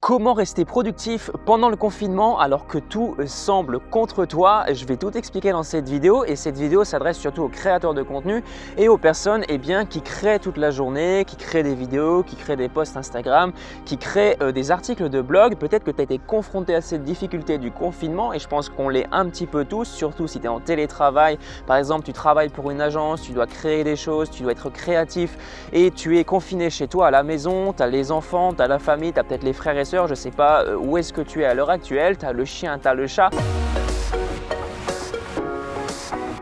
Comment rester productif pendant le confinement alors que tout semble contre toi? Je vais tout expliquer dans cette vidéo et cette vidéo s'adresse surtout aux créateurs de contenu et aux personnes qui créent toute la journée, qui créent des vidéos, qui créent des posts Instagram, qui créent des articles de blog. Peut-être que tu as été confronté à cette difficulté du confinement et je pense qu'on l'est un petit peu tous, surtout si tu es en télétravail. Par exemple, tu travailles pour une agence, tu dois créer des choses, tu dois être créatif et tu es confiné chez toi à la maison, tu as les enfants, tu as la famille, tu as peut-être les frères et sœurs. Je ne sais pas où est-ce que tu es à l'heure actuelle, tu as le chien, tu as le chat.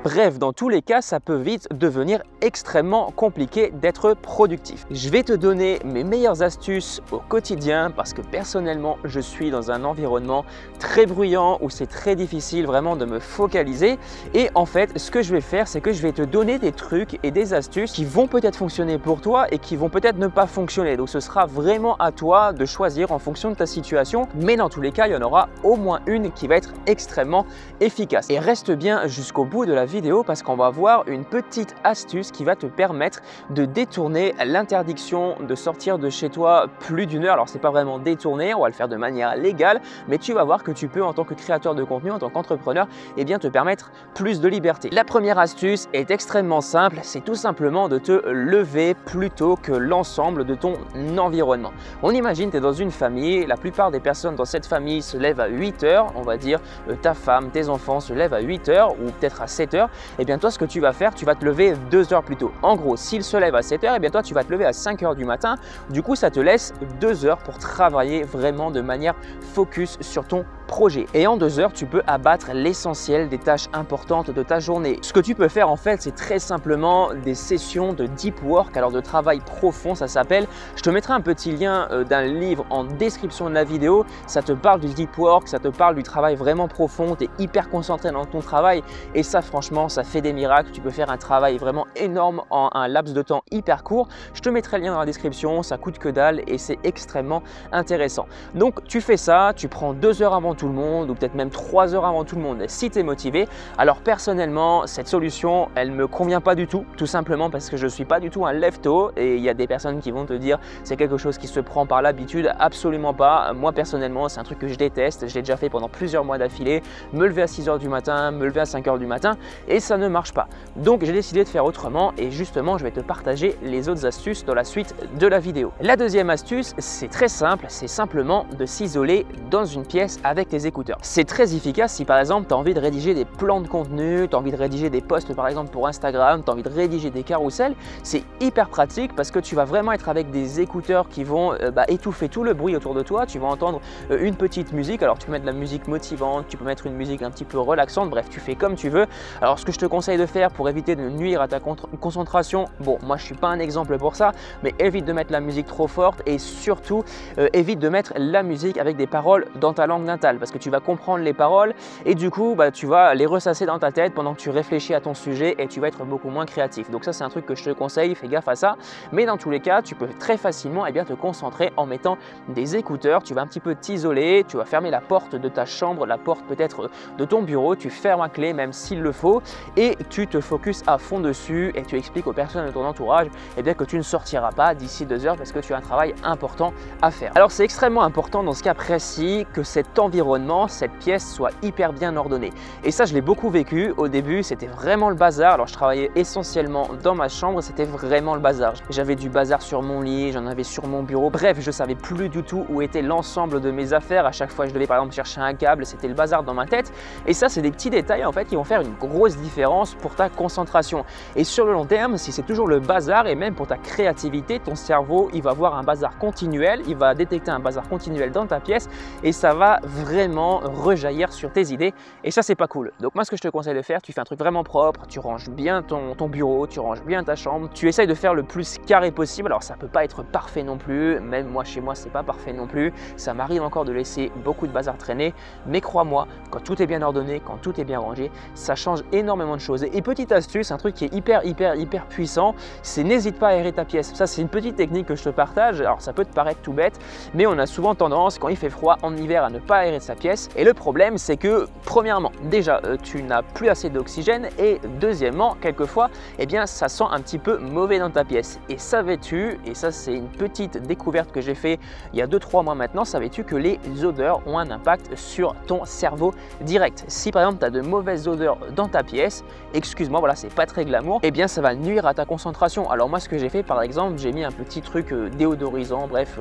Bref, dans tous les cas, ça peut vite devenir extrêmement compliqué d'être productif. Je vais te donner mes meilleures astuces au quotidien parce que personnellement, je suis dans un environnement très bruyant où c'est très difficile vraiment de me focaliser. Et en fait, ce que je vais faire, c'est que je vais te donner des trucs et des astuces qui vont peut-être fonctionner pour toi et qui vont peut-être ne pas fonctionner. Donc, ce sera vraiment à toi de choisir en fonction de ta situation. Mais dans tous les cas, il y en aura au moins une qui va être extrêmement efficace. Et reste bien jusqu'au bout de la vidéo parce qu'on va voir une petite astuce qui va te permettre de détourner l'interdiction de sortir de chez toi plus d'une heure. Alors c'est pas vraiment détourner, on va le faire de manière légale, mais tu vas voir que tu peux en tant que créateur de contenu, en tant qu'entrepreneur, te permettre plus de liberté. La première astuce est extrêmement simple, c'est tout simplement de te lever plus tôt que l'ensemble de ton environnement. On imagine tu es dans une famille, la plupart des personnes dans cette famille se lèvent à 8 heures, on va dire ta femme, tes enfants se lèvent à 8 heures ou peut-être à 7 heures. Et bien toi ce que tu vas faire, tu vas te lever 2 heures plus tôt. En gros, s'il se lève à 7 heures, et bien toi tu vas te lever à 5 heures du matin. Du coup, ça te laisse 2 heures pour travailler vraiment de manière focus sur ton projet. Et en 2 heures, tu peux abattre l'essentiel des tâches importantes de ta journée. Ce que tu peux faire en fait, c'est très simplement des sessions de deep work, alors de travail profond, ça s'appelle. Je te mettrai un petit lien d'un livre en description de la vidéo. Ça te parle du deep work, ça te parle du travail vraiment profond. Tu es hyper concentré dans ton travail et ça, franchement, ça fait des miracles. Tu peux faire un travail vraiment énorme en un laps de temps hyper court. Je te mettrai le lien dans la description, ça coûte que dalle et c'est extrêmement intéressant. Donc, tu fais ça, tu prends 2 heures avant tout le monde ou peut-être même 3 heures avant tout le monde si tu es motivé. Alors personnellement, cette solution, elle me convient pas du tout simplement parce que je suis pas du tout un lève-tôt et il y a des personnes qui vont te dire c'est quelque chose qui se prend par l'habitude. Absolument pas. Moi personnellement, c'est un truc que je déteste. Je l'ai déjà fait pendant plusieurs mois d'affilée. Me lever à 6 heures du matin, me lever à 5 heures du matin et ça ne marche pas. Donc j'ai décidé de faire autrement et justement, je vais te partager les autres astuces dans la suite de la vidéo. La deuxième astuce, c'est très simple, c'est simplement de s'isoler dans une pièce avec tes écouteurs. C'est très efficace si par exemple tu as envie de rédiger des plans de contenu, tu as envie de rédiger des posts par exemple pour Instagram, tu as envie de rédiger des carousels, c'est hyper pratique parce que tu vas vraiment être avec des écouteurs qui vont étouffer tout le bruit autour de toi. Tu vas entendre une petite musique, alors tu peux mettre de la musique motivante, tu peux mettre une musique un petit peu relaxante, bref tu fais comme tu veux. Alors ce que je te conseille de faire pour éviter de nuire à ta concentration, bon moi je suis pas un exemple pour ça, mais évite de mettre la musique trop forte et surtout évite de mettre la musique avec des paroles dans ta langue natale parce que tu vas comprendre les paroles et du coup tu vas les ressasser dans ta tête pendant que tu réfléchis à ton sujet et tu vas être beaucoup moins créatif. Donc ça c'est un truc que je te conseille, fais gaffe à ça, mais dans tous les cas tu peux très facilement te concentrer en mettant des écouteurs. Tu vas un petit peu t'isoler, tu vas fermer la porte de ta chambre, la porte peut-être de ton bureau, tu fermes à clé même s'il le faut et tu te focuses à fond dessus et tu expliques aux personnes de ton entourage que tu ne sortiras pas d'ici 2 heures parce que tu as un travail important à faire. Alors c'est extrêmement important dans ce cas précis que cet environnement, cette pièce soit hyper bien ordonnée. Et ça je l'ai beaucoup vécu. Au début c'était vraiment le bazar. Alors je travaillais essentiellement dans ma chambre, c'était vraiment le bazar. J'avais du bazar sur mon lit, j'en avais sur mon bureau. Bref, je savais plus du tout où était l'ensemble de mes affaires. À chaque fois je devais par exemple chercher un câble, c'était le bazar dans ma tête. Et ça c'est des petits détails en fait qui vont faire une grosse différence pour ta concentration. Et sur le long terme, si c'est toujours le bazar et même pour ta créativité, ton cerveau il va voir un bazar continuel, il va détecter un bazar continuel dans ta pièce et ça va vraiment rejaillir sur tes idées et ça c'est pas cool. Donc moi ce que je te conseille de faire, tu fais un truc vraiment propre, tu ranges bien ton bureau, tu ranges bien ta chambre, tu essayes de faire le plus carré possible. Alors ça peut pas être parfait non plus, même moi chez moi c'est pas parfait non plus, ça m'arrive encore de laisser beaucoup de bazar traîner, mais crois-moi, quand tout est bien ordonné, quand tout est bien rangé, ça change énormément de choses. Et petite astuce, un truc qui est hyper puissant, c'est n'hésite pas à aérer ta pièce. Ça c'est une petite technique que je te partage, alors ça peut te paraître tout bête, mais on a souvent tendance quand il fait froid en hiver à ne pas aérer de sa pièce. Et le problème, c'est que premièrement, déjà, tu n'as plus assez d'oxygène et deuxièmement, quelquefois, eh bien, ça sent un petit peu mauvais dans ta pièce. Et savais-tu, et ça c'est une petite découverte que j'ai fait il y a 2-3 mois maintenant, savais-tu que les odeurs ont un impact sur ton cerveau direct? Si par exemple tu as de mauvaises odeurs dans ta pièce, excuse-moi, voilà, c'est pas très glamour, eh bien ça va nuire à ta concentration. Alors moi, ce que j'ai fait par exemple, j'ai mis un petit truc déodorisant, bref,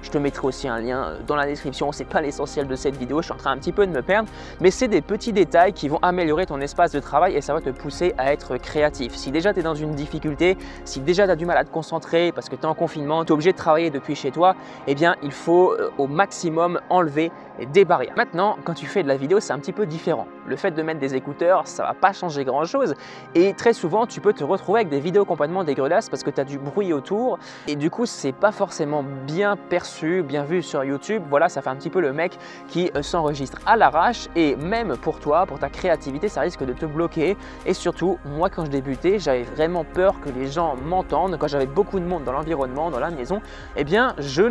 je te mettrai aussi un lien dans la description, c'est pas l'essentiel de cette vidéo, je suis en train un petit peu de me perdre, mais c'est des petits détails qui vont améliorer ton espace de travail et ça va te pousser à être créatif. Si déjà tu es dans une difficulté, si déjà tu as du mal à te concentrer parce que tu es en confinement, tu es obligé de travailler depuis chez toi, eh bien il faut au maximum enlever des barrières. Maintenant, quand tu fais de la vidéo, c'est un petit peu différent. Le fait de mettre des écouteurs, ça va pas changer grand chose et très souvent tu peux te retrouver avec des vidéos complètement dégueulasses parce que tu as du bruit autour et du coup c'est pas forcément bien perçu, bien vu sur YouTube. Voilà, ça fait un petit peu le mec qui s'enregistre à l'arrache et même pour toi, pour ta créativité, ça risque de te bloquer. Et surtout, moi quand je débutais, j'avais vraiment peur que les gens m'entendent. Quand j'avais beaucoup de monde dans l'environnement, dans la maison, eh bien je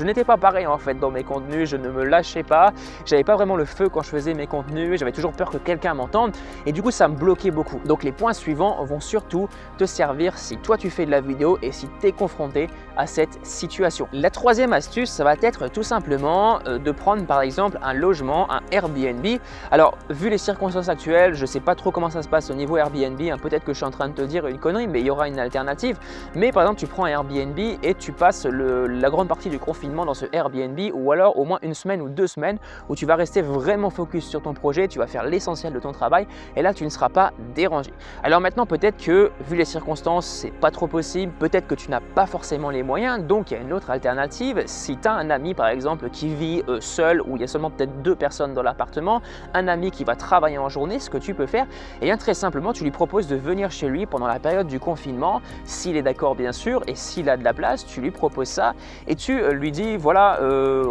n'étais pas pareil en fait dans mes contenus, je ne me lâchais pas, j'avais pas vraiment le feu quand je faisais mes contenus, j'avais toujours peur que quelqu'un m'entende et du coup ça me bloquait beaucoup. Donc les points suivants vont surtout te servir si toi tu fais de la vidéo et si tu es confronté à cette situation. La troisième astuce, ça va être tout simplement de prendre par exemple un logement, un Airbnb. Alors vu les circonstances actuelles, je sais pas trop comment ça se passe au niveau Airbnb, hein, peut-être que je suis en train de te dire une connerie, mais il y aura une alternative. Mais par exemple tu prends un Airbnb et tu passes la grande partie du confinement dans ce Airbnb ou alors au moins une semaine ou 2 semaines où tu vas rester vraiment focus sur ton projet, tu vas faire l'essentiel de ton travail et là tu ne seras pas dérangé. Alors maintenant peut-être que vu les circonstances c'est pas trop possible, peut-être que tu n'as pas forcément les moyens, donc il y a une autre alternative. Si tu as un ami par exemple qui vit seul ou il y a seulement peut-être 2 personnes dans l'appartement, un ami qui va travailler en journée, ce que tu peux faire, et bien très simplement tu lui proposes de venir chez lui pendant la période du confinement, s'il est d'accord bien sûr et s'il a de la place, tu lui proposes ça et tu lui dis voilà,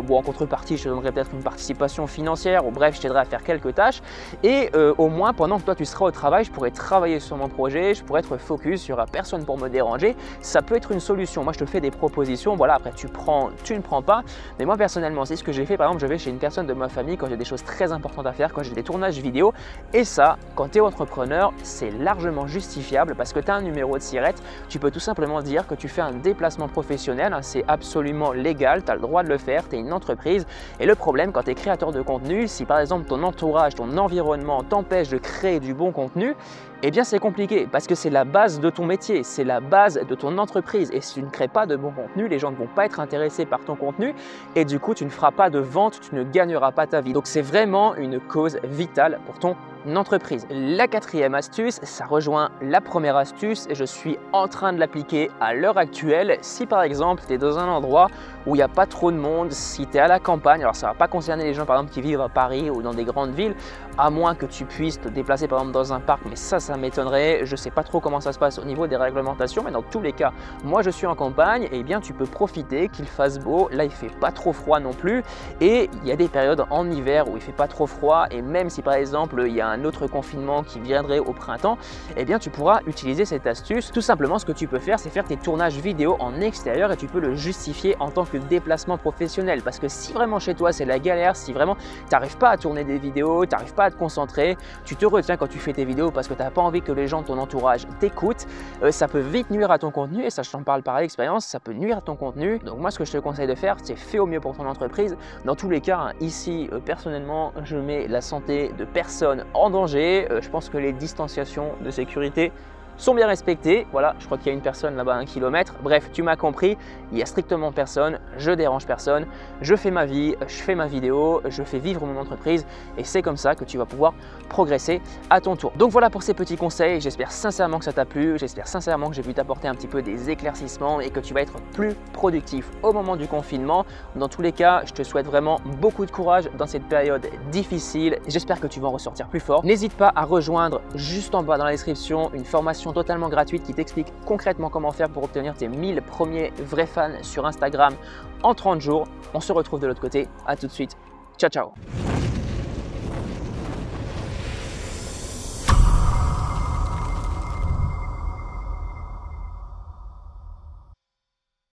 bon en contrepartie je te donnerai peut-être une participation financière ou bref je t'aiderai à faire quelques tâches et au moins pendant que toi tu seras au travail, je pourrais travailler sur mon projet, je pourrais être focus, il n'y aura personne pour me déranger. Ça peut être une solution. Moi je te fais des propositions, voilà, après tu ne prends pas, mais moi personnellement c'est ce que j'ai fait. Par exemple, je vais chez une personne de ma famille quand j'ai des choses très importantes à faire, quand j'ai des tournages vidéo, et ça, quand tu es entrepreneur, c'est largement justifiable parce que tu as un numéro de SIRET, tu peux tout simplement dire que tu fais un déplacement professionnel, hein, c'est absolument légal, tu as le droit de le faire, tu es une entreprise. Et le problème quand tu es créateur de contenu, si par exemple ton entourage, ton environnement t'empêche de créer du bon contenu, eh bien c'est compliqué parce que c'est la base de ton métier, c'est la base de ton entreprise et si tu ne crées pas de bon contenu, les gens ne vont pas être intéressés par ton contenu et du coup tu ne feras pas de vente, tu ne gagneras pas ta vie. Donc c'est vraiment une cause vitale pour ton entreprise. La quatrième astuce, ça rejoint la première astuce et je suis en train de l'appliquer à l'heure actuelle. Si par exemple tu es dans un endroit où il n'y a pas trop de monde, si tu es à la campagne, alors ça ne va pas concerner les gens par exemple qui vivent à Paris ou dans des grandes villes, à moins que tu puisses te déplacer par exemple dans un parc, mais ça m'étonnerait, je ne sais pas trop comment ça se passe au niveau des réglementations, mais dans tous les cas, moi je suis en campagne, et bien tu peux profiter qu'il fasse beau, là il fait pas trop froid non plus, et il y a des périodes en hiver où il fait pas trop froid, et même si par exemple il y a un autre confinement qui viendrait au printemps, eh bien tu pourras utiliser cette astuce. Tout simplement ce que tu peux faire, c'est faire tes tournages vidéo en extérieur et tu peux le justifier en tant que déplacement professionnel, parce que si vraiment chez toi c'est la galère, si vraiment tu n'arrives pas à tourner des vidéos, tu n'arrives pas à te concentrer, tu te retiens quand tu fais tes vidéos parce que tu n'as pas envie que les gens de ton entourage t'écoutent, ça peut vite nuire à ton contenu et ça je t'en parle par expérience, ça peut nuire à ton contenu. Donc moi ce que je te conseille de faire, c'est fais au mieux pour ton entreprise. Dans tous les cas, hein, ici personnellement je mets la santé de personne en danger, je pense que les distanciations de sécurité sont bien respectés. Voilà, je crois qu'il y a une personne là-bas à 1 km. Bref, tu m'as compris, il n'y a strictement personne, je dérange personne, je fais ma vie, je fais ma vidéo, je fais vivre mon entreprise et c'est comme ça que tu vas pouvoir progresser à ton tour. Donc voilà pour ces petits conseils, j'espère sincèrement que ça t'a plu, j'espère sincèrement que j'ai pu t'apporter un petit peu des éclaircissements et que tu vas être plus productif au moment du confinement. Dans tous les cas, je te souhaite vraiment beaucoup de courage dans cette période difficile. J'espère que tu vas en ressortir plus fort. N'hésite pas à rejoindre juste en bas dans la description une formation totalement gratuite qui t'explique concrètement comment faire pour obtenir tes 1000 premiers vrais fans sur Instagram en 30 jours. On se retrouve de l'autre côté. À tout de suite. Ciao, ciao.